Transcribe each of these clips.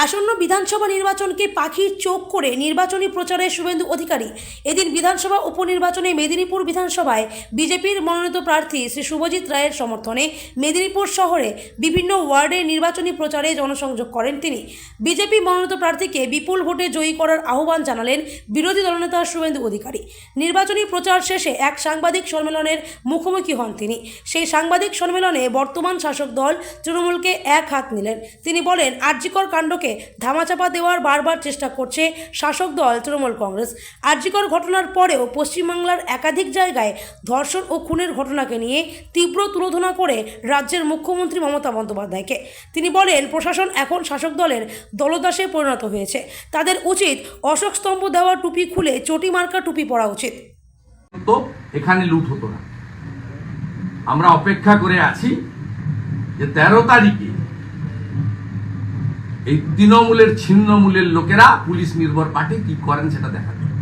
আসন্ন বিধানসভা নির্বাচনকে পাখির চোখ করে নির্বাচনী প্রচারে শুভেন্দু অধিকারী। এদিন বিধানসভা উপনির্বাচনে মেদিনীপুর বিধানসভায় বিজেপির মনোনীত প্রার্থী শ্রী শুভজিৎ রায়ের সমর্থনে মেদিনীপুর শহরে বিভিন্ন ওয়ার্ডে নির্বাচনী প্রচারে জনসংযোগ করেন তিনি। বিজেপি মনোনীত প্রার্থীকে বিপুল ভোটে জয়ী করার আহ্বান জানালেন বিরোধী দলনেতা শুভেন্দু অধিকারী। নির্বাচনী প্রচার শেষে এক সাংবাদিক সম্মেলনের মুখোমুখি হন তিনি। সেই সাংবাদিক সম্মেলনে বর্তমান শাসক দল তৃণমূলকে এক হাত নিলেন। তিনি বলেন, আরজিকর কাণ্ডকে ধামাচাপা দেওয়ার বারবার চেষ্টা করছে শাসক দল তৃণমূল কংগ্রেস। আরজিকর ঘটনার পরেও পশ্চিমবাংলার একাধিক জায়গায় ধর্ষণ ও খুনের ঘটনাকে নিয়ে তীব্র তুলোধনা করে রাজ্যের মুখ্যমন্ত্রী মমতা বন্দ্যোপাধ্যায়কে। তিনি বলেন, প্রশাসন এখন শাসক দলের দলদাসে পরিণত হয়েছে। তাদের উচিত অশোক স্তম্ভ দেওয়া টুপি খুলে চটি মার্কা টুপি পরা উচিত। তো এখানে লুট হতো না। আমরা অপেক্ষা করে আছি যে 13 তারিখে এই তৃণমূলের ছিন্নমূলের লোকেরা পুলিশ নির্ভর পার্টি কি করেন সেটা দেখা যাবে।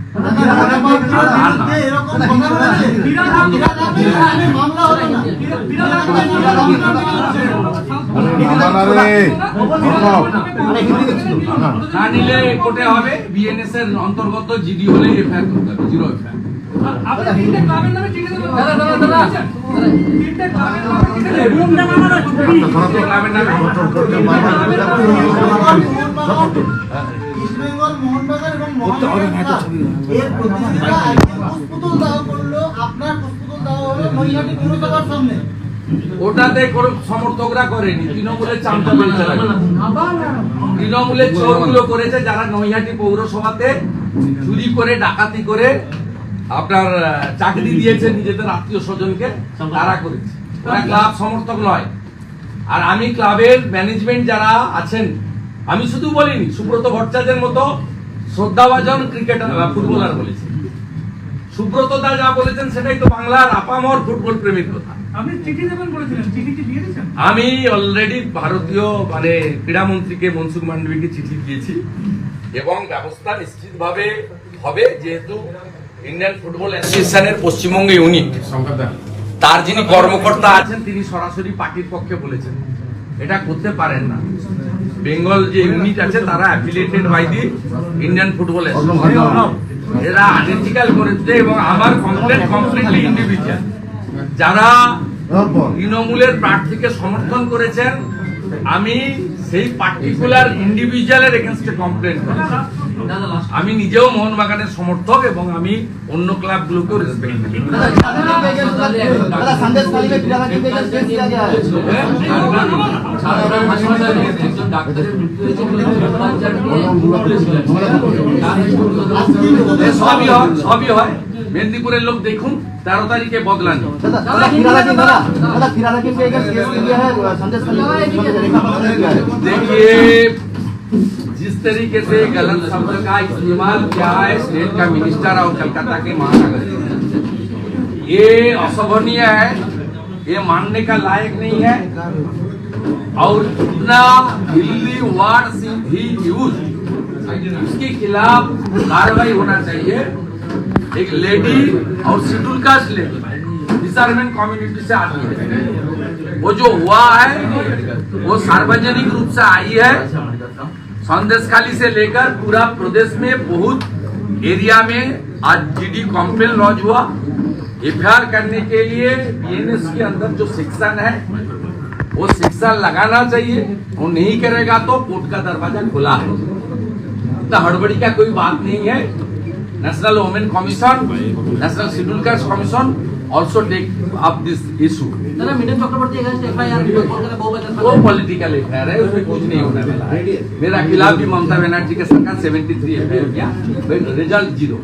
না নিলে কোর্টে হবে, বিএনএস এর অন্তর্গত জিডি হলে এফআইআর করতে হবে, জিরো এফআইআর। ওটাতে কোনো সমর্থকরা করেনি, তৃণমূলের চামচা বেলছে। তৃণমূলের চোরগুলো করেছে যারা নৈহাটি পৌরসভাতে চুরি করে ডাকাতি করে আপনার চাকরি দিয়েছে নিজেদের আত্মীয় স্বজনকে, তারা করেছে। ওরা ক্লাব সমর্থক নয়। আর আমি ক্লাবের ম্যানেজমেন্ট যারা আছেন, আমি শুধু বলিনি, সুব্রত ভট্টাচার্যের মতো শ্রদ্ধাভাজন ক্রিকেটার ফুটবলার বলেছে। সুব্রত দা যা বলেছেন সেটাই তো বাংলার আপামর ফুটবল প্রেমীর কথা। আমি অলরেডি ভারতীয় ক্রীড়ামন্ত্রীকে মনসুখ মান্ডভিকে চিঠি দিয়েছি এবং ব্যবস্থা নিশ্চিতভাবে হবে, যেহেতু ইন্ডিয়ান ফুটবল অ্যাসোসিয়েশনের পশ্চিমবঙ্গে ইউনিট, তার যিনি কর্মকর্তা আছেন তিনি সরাসরি পার্টির পক্ষে বলেছেন এটা করতে পারেন না। বেঙ্গল যে ইউনিট আছে তারা affiliated by the Indian football association, এরা আনএথিক্যাল করেছে এবং আমার কমপ্লিটলি ইন্ডিভিজুয়াল। যারা তৃণমূলের প্রার্থীকে সমর্থন করেছেন, আমি সেই পার্টিকুলার ইন্ডিভিজুয়ালের এগেইনস্টে কমপ্লেন করেছি। আমি নিজেও মোহনবাগানের সমর্থক এবং আমি অন্য ক্লাবগুলোকেও রেসপেক্ট করি। সবই হয়। মেদিনীপুরের লোক দেখুন 13 তারিখে বদলানি। देखिए, जिस तरीके से गलत शब्द का इस्तेमाल किया है स्टेट का मिनिस्टर और कलकत्ता के महानगर, ये अशोभनीय है, ये मानने का लायक नहीं है। और इतना दिल्ली वर्ड भी यूज, उसके खिलाफ कार्रवाई होना चाहिए। एक लेडी और शेड्यूल कास्ट लेडी डिसर्वेंट कम्युनिटी से आती है, वो जो हुआ है वो सार्वजनिक रूप से आई है। संदेशखाली से लेकर पूरा प्रदेश में बहुत एरिया में आज जीडी कंप्लेन लॉन्च हुआ। एफआईआर करने के लिए बीएनएस के अंदर जो सेक्शन है वो सेक्शन लगाना चाहिए। वो नहीं करेगा तो कोर्ट का दरवाजा खुला है। इतना हड़बड़ी का कोई बात नहीं है। National women commission, national schedule caste commission also take up this issue. वो पॉलिटिकल एफआईआर है, उसमें कुछ नहीं होने वाला है। मेरा खिलाफ भी ममता बनर्जी के सरकार 73 एफआईआर किया, रिजल्ट 0।